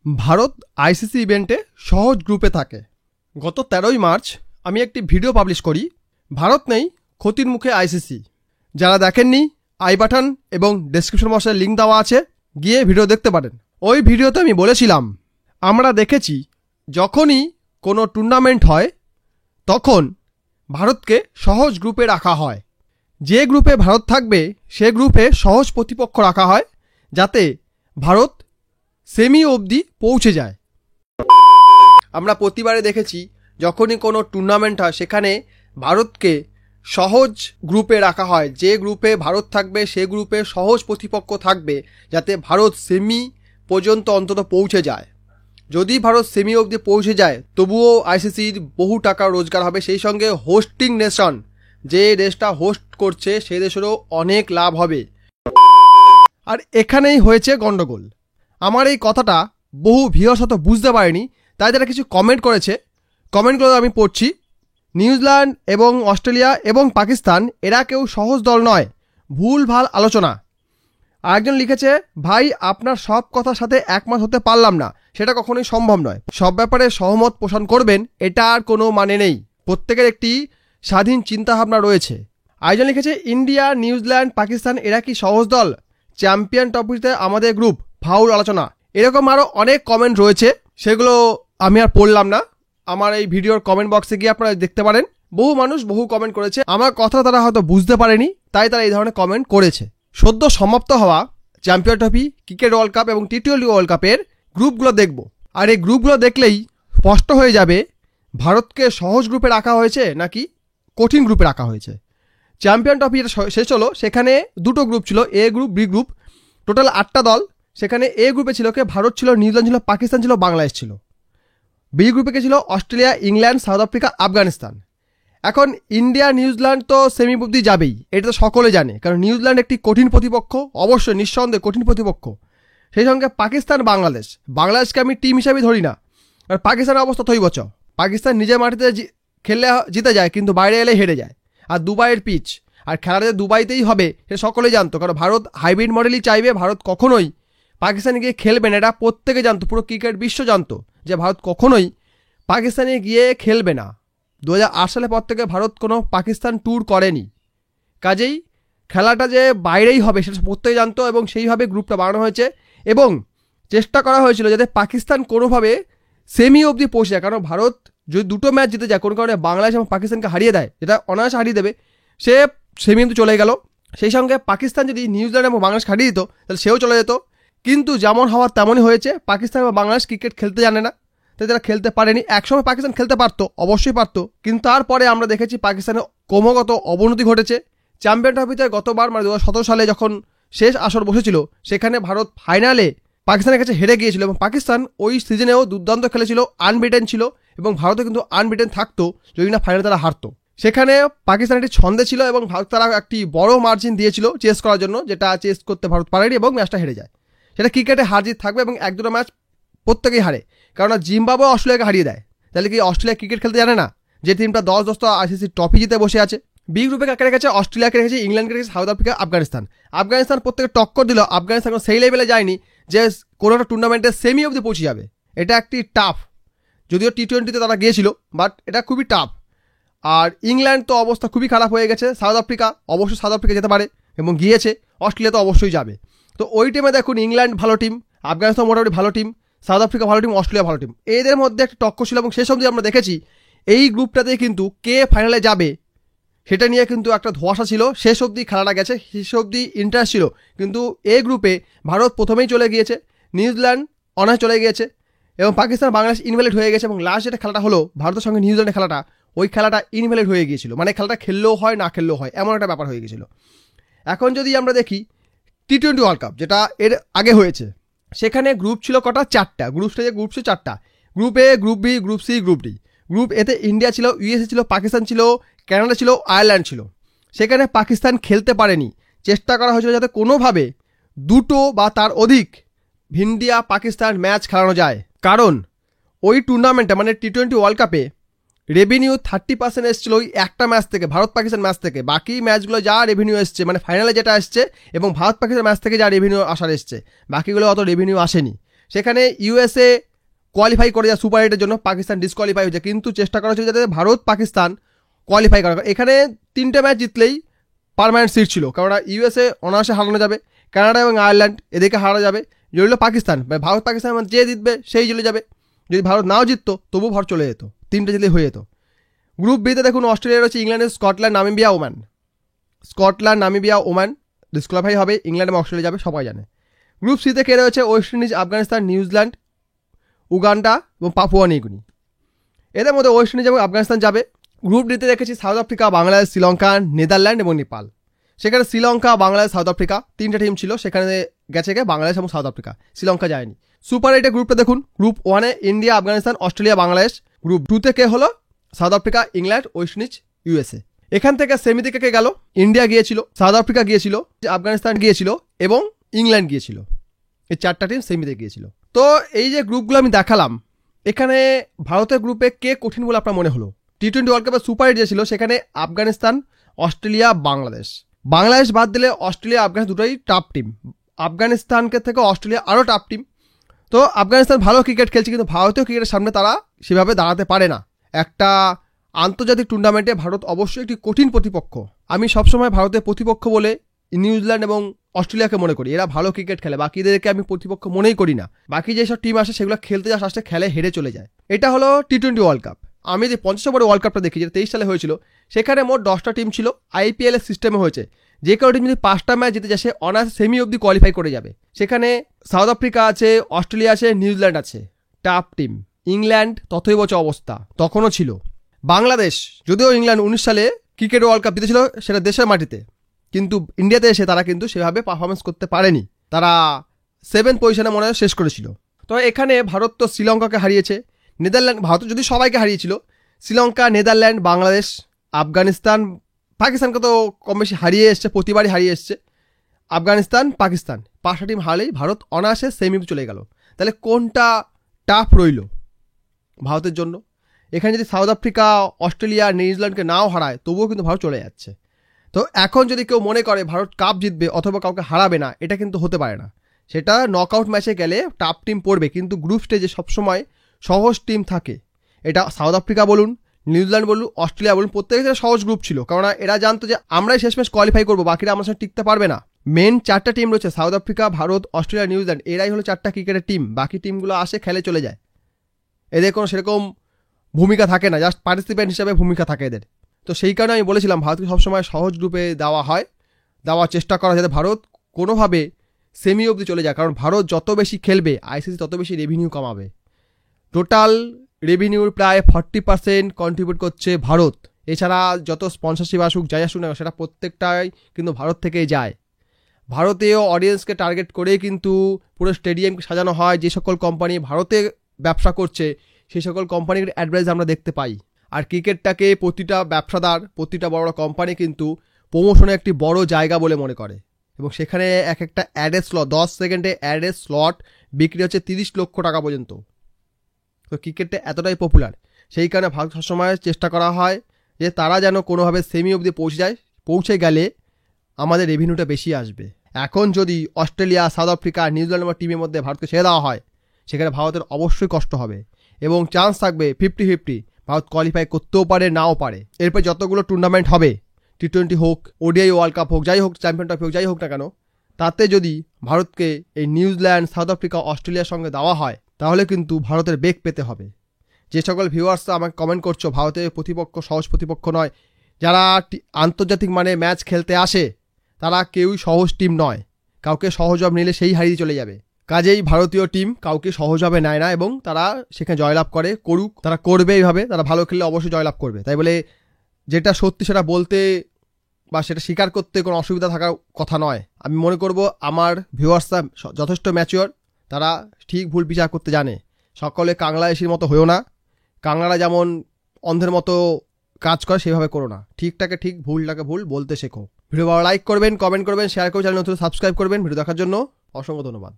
Bharat ICC ইভেন্টে সহজ গ্রুপে থাকে। গত 13ই মার্চ আমি একটি ভিডিও পাবলিশ করি, ভারত নেই ক্ষতির মুখে আইসিসি। যারা দেখেননি আই বাটন এবং ডেসক্রিপশন বক্সে লিঙ্ক দেওয়া আছে, গিয়ে ভিডিও দেখতে পারেন। ওই ভিডিওতে আমি বলেছিলাম আমরা দেখেছি যখনই কোনো টুর্নামেন্ট হয় তখন ভারতকে সহজ গ্রুপে রাখা হয়। যে গ্রুপে ভারত থাকবে সে গ্রুপে সহজ প্রতিপক্ষ রাখা হয় যাতে ভারত সেমি অবধি পৌঁছে যায়। আমরা প্রতিবারে দেখেছি যখনই কোনো টুর্নামেন্ট হয় সেখানে ভারতকে সহজ গ্রুপে রাখা হয়। যে গ্রুপে ভারত থাকবে সে গ্রুপে সহজ প্রতিপক্ষ থাকবে যাতে ভারত সেমি পর্যন্ত অন্তত পৌঁছে যায়। যদি ভারত সেমি অবধি পৌঁছে যায় তবুও আইসিসির বহু টাকা রোজগার হবে, সেই সঙ্গে হোস্টিং নেশন যে দেশটা হোস্ট করছে সেই দেশেরও অনেক লাভ হবে। আর এখানেই হয়েছে গন্ডগোল। আমার এই কথাটা বহু ভিউয়ার্স হয়তো বুঝতে পারেনি, তাই তারা কিছু কমেন্ট করেছে, কমেন্টগুলো আমি পড়ছি। নিউজিল্যান্ড এবং অস্ট্রেলিয়া এবং পাকিস্তান এরা কেউ সহজ দল নয়, ভুলভাল আলোচনা। আরেকজন লিখেছে, ভাই আপনার সব কথার সাথে একমত হতে পারলাম না, সেটা কখনোই সম্ভব নয়। সব ব্যাপারে সহমত পোষণ করবেন এটা আর কোনো মানে নেই, প্রত্যেকের একটি স্বাধীন চিন্তাভাবনা রয়েছে। আরেকজন লিখেছে, ইন্ডিয়া নিউজিল্যান্ড পাকিস্তান এরা কি সহজ দল? চ্যাম্পিয়ন ট্রফিতে আমাদের গ্রুপ, ফাউল আলোচনা। এরকম আরও অনেক কমেন্ট রয়েছে, সেগুলো আমি আর পড়লাম না। আমার এই ভিডিওর কমেন্ট বক্সে গিয়ে আপনারা দেখতে পারেন। বহু মানুষ বহু কমেন্ট করেছে, আমার কথা তারা হয়তো বুঝতে পারেনি তাই তারা এই ধরনের কমেন্ট করেছে। সদ্য সমাপ্ত হওয়া champion trophy, cricket world cup এবং টি20 ওয়ার্ল্ড কাপের গ্রুপগুলো দেখব। আর এই গ্রুপগুলো দেখলেই স্পষ্ট হয়ে যাবে ভারতকে সহজ গ্রুপে রাখা হয়েছে নাকি কঠিন গ্রুপে রাখা হয়েছে। চ্যাম্পিয়ন ট্রফি যেটা শেষ হলো সেখানে দুটো গ্রুপ ছিল, এ গ্রুপ বি গ্রুপ, টোটাল 8টা দল। সেখানে এ গ্রুপে ছিল কে, ভারত ছিল, নিউজিল্যান্ড ছিল, পাকিস্তান ছিল, বাংলাদেশ ছিল। বি গ্রুপে কে ছিল Australia, England, south Africa, Afghanistan. এখন ইন্ডিয়া নিউজিল্যান্ড তো সেমি অবধি যাবেই, এটা তো সকলে জানে, কারণ নিউজিল্যান্ড একটি কঠিন প্রতিপক্ষ, অবশ্যই নিঃসন্দেহে কঠিন প্রতিপক্ষ। সেই সঙ্গে পাকিস্তান, বাংলাদেশকে আমি টিম হিসাবে ধরি না, আর পাকিস্তানের অবস্থা থইবচ। পাকিস্তান নিজের মাটিতে খেললে জিতে যায় কিন্তু বাইরে এলে হেরে যায়। আর দুবাইয়ের পিচ, আর খেলাটা দুবাইতেই হবে সে সকলেই জানতো, কারণ ভারত হাইব্রিড মডেলই চাইবে, ভারত কখনোই পাকিস্তানে গিয়ে খেলবে না, এটা প্রত্যেকে জানতো, পুরো ক্রিকেট বিশ্ব জানতো যে ভারত কখনোই পাকিস্তানে গিয়ে খেলবে না। 2008 সালের পর থেকে ভারত কোনো পাকিস্তান ট্যুর করেনি, কাজেই খেলাটা যে বাইরেই হবে সেটা প্রত্যেকে জানতো এবং সেইভাবে গ্রুপটা বানানো হয়েছে এবং চেষ্টা করা হয়েছিল যাতে পাকিস্তান কোনোভাবে সেমি অবধি পৌঁছে যায়। কারণ ভারত যদি দুটো ম্যাচ জিতে যায়, কোনো কারণে বাংলাদেশ এবং পাকিস্তানকে হারিয়ে দেয়, যেটা অনায়াসে হারিয়ে দেবে, সে সেমি অবধি চলে গেল। সেই সঙ্গে পাকিস্তান যদি নিউজিল্যান্ড এবং বাংলাদেশ হারিয়ে দিত তাহলে সেও চলে যেত। কিন্তু যেমন হওয়ার তেমনই হয়েছে, পাকিস্তান এবং বাংলাদেশ ক্রিকেট খেলতে জানে না, তাই তারা খেলতে পারেনি। একসময় পাকিস্তান খেলতে পারতো, অবশ্যই পারতো, কিন্তু তারপরে আমরা দেখেছি পাকিস্তানের ক্রমাগত অবনতি ঘটেছে। চ্যাম্পিয়ন ট্রফিতে গতবার 2017 সালে যখন শেষ আসর বসেছিল সেখানে ভারত ফাইনালে পাকিস্তানের কাছে হেরে গিয়েছিল এবং পাকিস্তান ওই সিজনেও দুর্দান্ত খেলেছিল, আনবিটেন ছিল এবং ভারতও কিন্তু আনবিটেন থাকতো যদি না ফাইনালে তারা হারতো। সেখানে পাকিস্তান একটি ছন্দে ছিল এবং ভারত তারা একটি বড় মার্জিন দিয়েছিল চেস করার জন্য, যেটা চেস করতে ভারত পারেনি এবং ম্যাচটা হেরে যায়। সেটা ক্রিকেটে হার জিত থাকবে এবং 1-2 ম্যাচ প্রত্যেকেই হারে, কারণ জিম্বাবুয়ে অস্ট্রেলিয়াকে হারিয়ে দেয়। তাহলে কি অস্ট্রেলিয়া ক্রিকেট খেলতে জানে না? যে টিমটা 10 আইসিসি ট্রফি জিতে বসে আছে। বি গ্রুপে কাকে রেখেছে? অস্ট্রেলিয়াকে রেখেছে, ইংল্যান্ডকে রেখেছে, সাউথ আফ্রিকা, আফগানিস্তান প্রত্যেকে টক্কর দিল। আফগানিস্তান সেই লেভেলে যায়নি যে কোনো একটা টুর্নামেন্টে সেমি অবধি পৌঁছে যাবে। এটা একটি টাফ, যদিও টি20তে তারা গিয়েছিল, বাট এটা খুবই টাফ। আর ইংল্যান্ড তো অবস্থা খুবই খারাপ হয়ে গেছে। সাউথ আফ্রিকা যেতে পারে এবং গিয়েছে, অস্ট্রেলিয়া তো অবশ্যই যাবে। তো ওই টিমে দেখুন ইংল্যান্ড ভালো টিম, আফগানিস্তান মোটামুটি ভালো টিম, সাউথ আফ্রিকা ভালো টিম, অস্ট্রেলিয়া ভালো টিম, এদের মধ্যে একটা টক্কর ছিল এবং শেষ অবধি আমরা দেখেছি এই গ্রুপটাতে কিন্তু কে ফাইনালে যাবে সেটা নিয়ে কিন্তু একটা ধোঁয়াশা ছিল। শেষ অবধি খেলাটা গেছে, শেষ অবধি ইন্টারেস্ট ছিল, কিন্তু এই গ্রুপে ভারত প্রথমেই চলে গিয়েছে, নিউজিল্যান্ড অনায়াসে চলে গিয়েছে এবং পাকিস্তান বাংলাদেশ ইনভ্যালিড হয়ে গেছে এবং লাস্ট যেটা খেলাটা হলো ভারতের সঙ্গে নিউজিল্যান্ডের খেলাটা, ওই খেলাটা ইনভ্যালিড হয়ে গিয়েছিল, মানে খেলাটা খেললেও হয় না খেললেও হয় এমন একটা ব্যাপার হয়ে গেছিল। এখন যদি আমরা দেখি টি20 ওয়ার্ল্ড কাপ যেটা এর আগে হয়েছে, সেখানে গ্রুপ ছিল কটা? 4টা। গ্রুপ স্টেজে গ্রুপ ছিল 4টা, group A, group B, group C, group D. Group এতে ইন্ডিয়া ছিল, ইউএসএ ছিল, পাকিস্তান ছিল, কানাডা ছিল, আয়ারল্যান্ড ছিল। সেখানে পাকিস্তান খেলতে পারেনি, চেষ্টা করা হয়েছিল যাতে কোনোভাবে 2 বা তার অধিক ইন্ডিয়া পাকিস্তান ম্যাচ খেলানো যায়, কারণ ওই টুর্নামেন্টে মানে টি20 ওয়ার্ল্ড কাপে রেভিনিউ 30% এসেছিল ওই একটা ম্যাচ থেকে, ভারত পাকিস্তান ম্যাচ থেকে। বাকি ম্যাচগুলো যা রেভিনিউ এসছে, মানে ফাইনালে যেটা এসছে এবং ভারত পাকিস্তান ম্যাচ থেকে যা রেভিনিউ আসার এসছে, বাকিগুলো অত রেভিনিউ আসেনি। সেখানে ইউএসএ কোয়ালিফাই করে যায় সুপার 8-এর জন্য, পাকিস্তান ডিসকোয়ালিফাই হয়েছে, কিন্তু চেষ্টা করা হচ্ছে যাতে ভারত পাকিস্তান কোয়ালিফাই করা। এখানে 3টে ম্যাচ জিতলেই পারমানেন্ট সিট ছিল, কারণ ইউএসএ অনায়াসে হারানো যাবে, কানাডা এবং আয়ারল্যান্ড এদেরকে হারা যাবে, যেগুলো পাকিস্তান ভারত পাকিস্তান যে জিতবে সেই চলে যাবে। যদি ভারত নাও জিততো তবুও ভারত চলে যেত, 3টে জিতলেই হয়ে যেত। গ্রুপ বিতে দেখুন অস্ট্রেলিয়া রয়েছে, England, Scotland, Namibia, Oman. Scotland, Namibia, Oman disqualify হবে, ইংল্যান্ড এবং অস্ট্রেলিয়া যাবে, সবাই জানে। গ্রুপ সিতে কে রয়েছে? West Indies, Afghanistan, New Zealand, Uganda এবং পাপুয়া নিউগিনি। এদের মধ্যে ওয়েস্ট ইন্ডিজ এবং আফগানিস্তান যাবে। গ্রুপ ডিতে দেখেছি south Africa, Bangladesh, Sri Lanka, Netherland এবং নেপাল। সেখানে শ্রীলঙ্কা, বাংলাদেশ, সাউথ আফ্রিকা 3টে টিম ছিল, সেখানে গেছে বাংলাদেশ এবং সাউথ আফ্রিকা, শ্রীলঙ্কা যায়নি। সুপার 8 গ্রুপটা দেখুন, গ্রুপ 1-এ India, Afghanistan, Australia, Bangladesh. Group 2-তে কে হলো? South Africa, England, West Indies, USA. এখান থেকে সেমি থেকে কে গেল? ইন্ডিয়া গিয়েছিল, সাউথ আফ্রিকা গিয়েছিল, আফগানিস্তান গিয়েছিল এবং ইংল্যান্ড গিয়েছিল। এই 4টা টিম সেমিতে গিয়েছিল। তো এই যে গ্রুপগুলো আমি দেখালাম, এখানে ভারতের গ্রুপে কে কঠিন বলে আপনার মনে হলো? টি-20 ওয়ার্ল্ড কাপের সুপার 8 যে ছিল, সেখানে আফগানিস্তান, অস্ট্রেলিয়া, বাংলাদেশ। বাংলাদেশ বাদ দিলে অস্ট্রেলিয়া, আফগানিস্তান দুটোই টাফ টিম। আফগানিস্তানকে থেকে অস্ট্রেলিয়া আরও টাফ টিম। তো আফগানিস্তান ভালো ক্রিকেট খেলছে, কিন্তু ভারতীয় ক্রিকেটের সামনে তারা সেভাবে দাঁড়াতে পারে না। একটা আন্তর্জাতিক টুর্নামেন্টে ভারত অবশ্যই একটি কঠিন প্রতিপক্ষ। আমি সবসময় ভারতের প্রতিপক্ষ বলে নিউজিল্যান্ড এবং অস্ট্রেলিয়াকে মনে করি, এরা ভালো ক্রিকেট খেলে, বাকিদেরকে আমি প্রতিপক্ষ মনেই করি না। বাকি যেসব টিম আসে সেগুলো খেলতে যা আসছে খেলে হেরে চলে যায়। এটা হলো টি-20 ওয়ার্ল্ড কাপ। আমি যে 50 ওভারের ওয়ার্ল্ড কাপটা দেখি, যেটা 23 সালে হয়েছিল, সেখানে মোট 10টা টিম ছিল। আইপিএল এর সিস্টেমে হয়েছে, যে কোনো টিম যদি 5টা ম্যাচ জিতে যায় সে অনার্স সেমি অবধি কোয়ালিফাই করে যাবে। সেখানে সাউথ আফ্রিকা আছে, অস্ট্রেলিয়া আছে, নিউজিল্যান্ড আছে, টাফ টিম। ইংল্যান্ড তথৈবচ অবস্থা, তখনও ছিল। বাংলাদেশ, যদিও ইংল্যান্ড 19 সালে ক্রিকেট ওয়ার্ল্ড কাপ জিতেছিল সেটা দেশের মাটিতে, কিন্তু ইন্ডিয়াতে এসে তারা কিন্তু সেভাবে পারফরমেন্স করতে পারেনি। তারা 7th পজিশনে মনে হয় শেষ করেছিল। তো এখানে ভারত তো শ্রীলঙ্কাকে হারিয়েছে, নেদারল্যান্ড, ভারত যদি সবাইকে হারিয়েছিল, শ্রীলঙ্কা, নেদারল্যান্ড, বাংলাদেশ, আফগানিস্তান, পাকিস্তানকে তো কম বেশি হারিয়ে এসছে, প্রতিবারই হারিয়ে এসছে। আফগানিস্তান, পাকিস্তান 5টা টিম হারলেই ভারত অনায়াসে সেমি চলে গেল। তাহলে কোনটা টাফ রইল ভারতের জন্য? এখানে যদি সাউথ আফ্রিকা, অস্ট্রেলিয়া, নিউজিল্যান্ডকে নাও হারায় তবুও কিন্তু ভারত চলে যাচ্ছে। তো এখন যদি কেউ মনে করে ভারত কাপ জিতবে অথবা কাউকে হারাবে না, এটা কিন্তু হতে পারে না। সেটা নকআউট ম্যাচে গেলে টাফ টিম পড়বে, কিন্তু গ্রুপ স্টেজে সবসময় সহজ টিম থাকে। এটা সাউথ আফ্রিকা বলুন, নিউজিল্যান্ড বলুন, অস্ট্রেলিয়া বলুন, প্রত্যেকের সহজ গ্রুপ ছিল, কারণ এরা জানতো যে আমরাই শেষমেশ কোয়ালিফাই করবো, বাকিরা আমার সাথে টিকতে পারবে না। মেন 4টা টিম রয়েছে, south Africa, Bharat, Australia, New Zealand, এরাই হলো 4টা ক্রিকেটের টিম। বাকি টিমগুলো আসে, খেলে চলে যায়, এদের কোনো সেরকম ভূমিকা থাকে না, জাস্ট পার্টিসিপেন্ট হিসেবে ভূমিকা থাকে এদের। তো সেই কারণে আমি বলেছিলাম ভারতকে সবসময় সহজ গ্রুপে দেওয়া হয়, দেওয়ার চেষ্টা করা যাতে ভারত কোনোভাবে সেমি অবধি চলে যায়, কারণ ভারত যত বেশি খেলবে আইসিসি তত বেশি রেভিনিউ কমাবে। টোটাল রেভিনিউর প্রায় 40% কন্ট্রিবিউট করছে ভারত। এছাড়া যত স্পন্সরশিপ আসুক, যাই আসুক না, সেটা প্রত্যেকটাই কিন্তু ভারত থেকেই যায়। ভারতীয় অডিয়েন্সকে টার্গেট করেই কিন্তু পুরো স্টেডিয়ামকে সাজানো হয়। যে সকল কোম্পানি ভারতে ব্যবসা করছে সেই সকল কোম্পানির অ্যাডভাইস আমরা দেখতে পাই। আর ক্রিকেটটাকে প্রতিটা ব্যবসাদার, প্রতিটা বড় বড় কোম্পানি কিন্তু প্রমোশনে একটি বড় জায়গা বলে মনে করে, এবং সেখানে এক একটা অ্যাডের স্লট, 10 সেকেন্ডে অ্যাডের স্লট বিক্রি হচ্ছে 30 লক্ষ টাকা পর্যন্ত। তো ক্রিকেটটা এতটাই পপুলার, সেই কারণে ভারত সবসময় চেষ্টা করা হয় যে তারা যেন কোনোভাবে সেমি অবধি পৌঁছে যায়, পৌঁছে গেলে আমাদের রেভিনিউটা বেশি আসবে। এখন যদি অস্ট্রেলিয়া, সাউথ আফ্রিকা, নিউজিল্যান্ড বা টিমের মধ্যে ভারতকে ছেড়ে দেওয়া হয়, সেখানে ভারতের অবশ্যই কষ্ট হবে এবং চান্স থাকবে 50-50, ভারত কোয়ালিফাই করতেও পারে, নাও পারে। এরপর যতগুলো টুর্নামেন্ট হবে, টি-20 হোক, ওডিআই ওয়ার্ল্ড কাপ হোক, যাই হোক, চ্যাম্পিয়ন ট্রফি হোক, যাই হোক না কেন, তাতে যদি ভারতকে এই নিউজিল্যান্ড, সাউথ আফ্রিকা, অস্ট্রেলিয়ার সঙ্গে দেওয়া হয়, তাহলে কিন্তু ভারতের বেগ পেতে হবে। যে সকল ভিউয়ার্সরা আমাকে কমেন্ট করছো ভারতের প্রতিপক্ষ সহজ প্রতিপক্ষ নয়, যারা আন্তর্জাতিক মানে ম্যাচ খেলতে আসে তারা কেউই সহজ টিম নয়, কাউকে সহজভাবে নিলে সেই হারিয়ে চলে যাবে। কাজেই ভারতীয় টিম কাউকে সহজভাবে নেয় না এবং তারা সেখানে জয়লাভ করে, করুক, তারা করবে এইভাবে, তারা ভালো খেললে অবশ্যই জয়লাভ করবে। তাই বলে যেটা সত্যি সেটা বলতে বা সেটা স্বীকার করতে কোনো অসুবিধা থাকার কথা নয়। আমি মনে করব আমার ভিউয়ার্সরা যথেষ্ট ম্যাচিওর, তারা ঠিক ভুল বিচার করতে জানে। সকলে কাংলাদেশির মতো হয়েও না, কাংলারা যেমন অন্ধের মতো কাজ করে সেভাবে করো না। ঠিকটাকে ঠিক, ভুলটাকে ভুল বলতে শেখো। ভিডিও ভালো লাইক করবেন, কমেন্ট করবেন, শেয়ার করে চ্যানেল নতুন সাবস্ক্রাইব করবেন। ভিডিও দেখার জন্য অসংখ্য ধন্যবাদ।